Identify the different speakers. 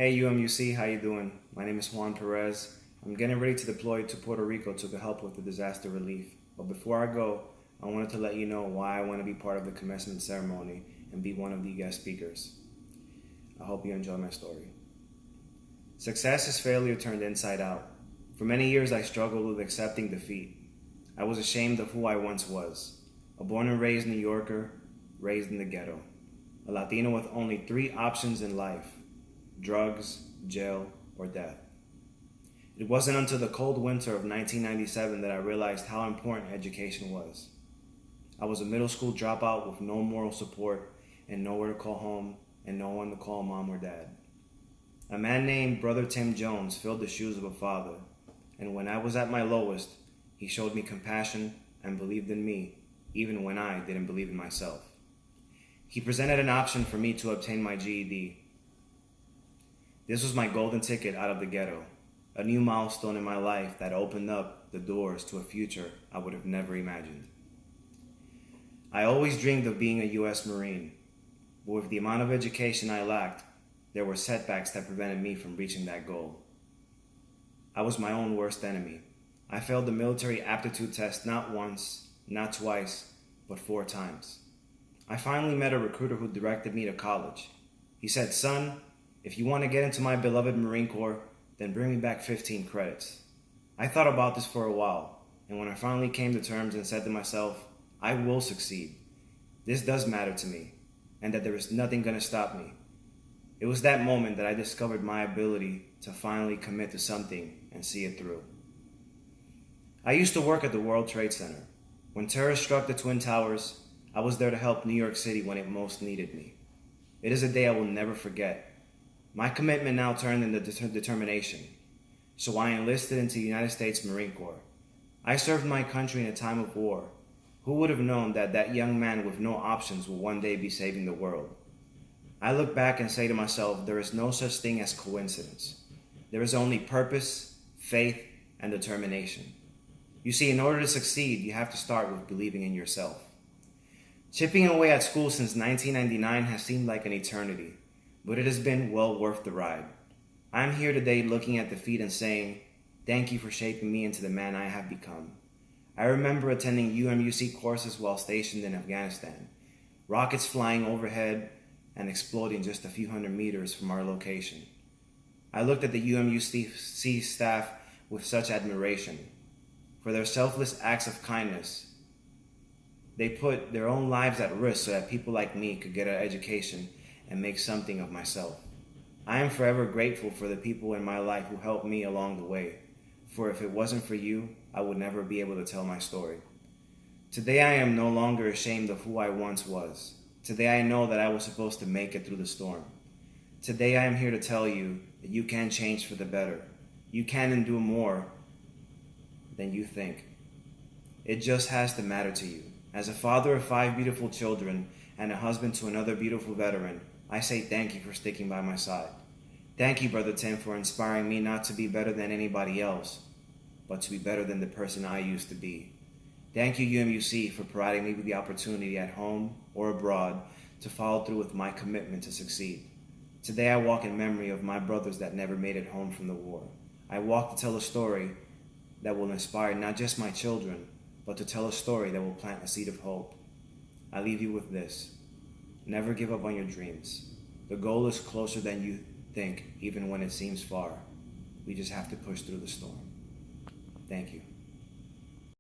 Speaker 1: Hey UMUC, how you doing? My name is Juan Perez. I'm getting ready to deploy to Puerto Rico to help with the disaster relief. But before I go, I wanted to let you know why I want to be part of the commencement ceremony and be one of the guest speakers. I hope you enjoy my story. Success is failure turned inside out. For many years, I struggled with accepting defeat. I was ashamed of who I once was. A born and raised New Yorker, raised in the ghetto. A Latino with only 3 options in life: drugs, jail, or death. It wasn't until the cold winter of 1997 that I realized how important education was. I was a middle school dropout with no moral support and nowhere to call home and no one to call mom or dad. A man named Brother Tim Jones filled the shoes of a father, and when I was at my lowest, he showed me compassion and believed in me, even when I didn't believe in myself. He presented an option for me to obtain my GED. This was my golden ticket out of the ghetto, a new milestone in my life that opened up the doors to a future I would have never imagined. I always dreamed of being a U.S. Marine, but with the amount of education I lacked, there were setbacks that prevented me from reaching that goal. I was my own worst enemy. I failed the military aptitude test not once, not twice, but 4 times. I finally met a recruiter who directed me to college. He said, "Son, if you want to get into my beloved Marine Corps, then bring me back 15 credits. I thought about this for a while, and when I finally came to terms and said to myself, I will succeed. This does matter to me, and that there is nothing going to stop me. It was that moment that I discovered my ability to finally commit to something and see it through. I used to work at the World Trade Center. When terror struck the Twin Towers, I was there to help New York City when it most needed me. It is a day I will never forget. My commitment now turned into determination, so I enlisted into the United States Marine Corps. I served my country in a time of war. Who would have known that that young man with no options will one day be saving the world? I look back and say to myself, there is no such thing as coincidence. There is only purpose, faith, and determination. You see, in order to succeed, you have to start with believing in yourself. Chipping away at school since 1999 has seemed like an eternity, but it has been well worth the ride. I'm here today looking at defeat and saying, thank you for shaping me into the man I have become. I remember attending UMUC courses while stationed in Afghanistan, rockets flying overhead and exploding just a few hundred meters from our location. I looked at the UMUC staff with such admiration. For their selfless acts of kindness, they put their own lives at risk so that people like me could get an education and make something of myself. I am forever grateful for the people in my life who helped me along the way, for if it wasn't for you, I would never be able to tell my story. Today I am no longer ashamed of who I once was. Today I know that I was supposed to make it through the storm. Today I am here to tell you that you can change for the better. You can and do more than you think. It just has to matter to you. As a father of 5 beautiful children and a husband to another beautiful veteran, I say thank you for sticking by my side. Thank you, Brother Tim, for inspiring me not to be better than anybody else, but to be better than the person I used to be. Thank you, UMUC, for providing me with the opportunity at home or abroad to follow through with my commitment to succeed. Today I walk in memory of my brothers that never made it home from the war. I walk to tell a story that will inspire not just my children, but to tell a story that will plant a seed of hope. I leave you with this. Never give up on your dreams. The goal is closer than you think, even when it seems far. We just have to push through the storm. Thank you.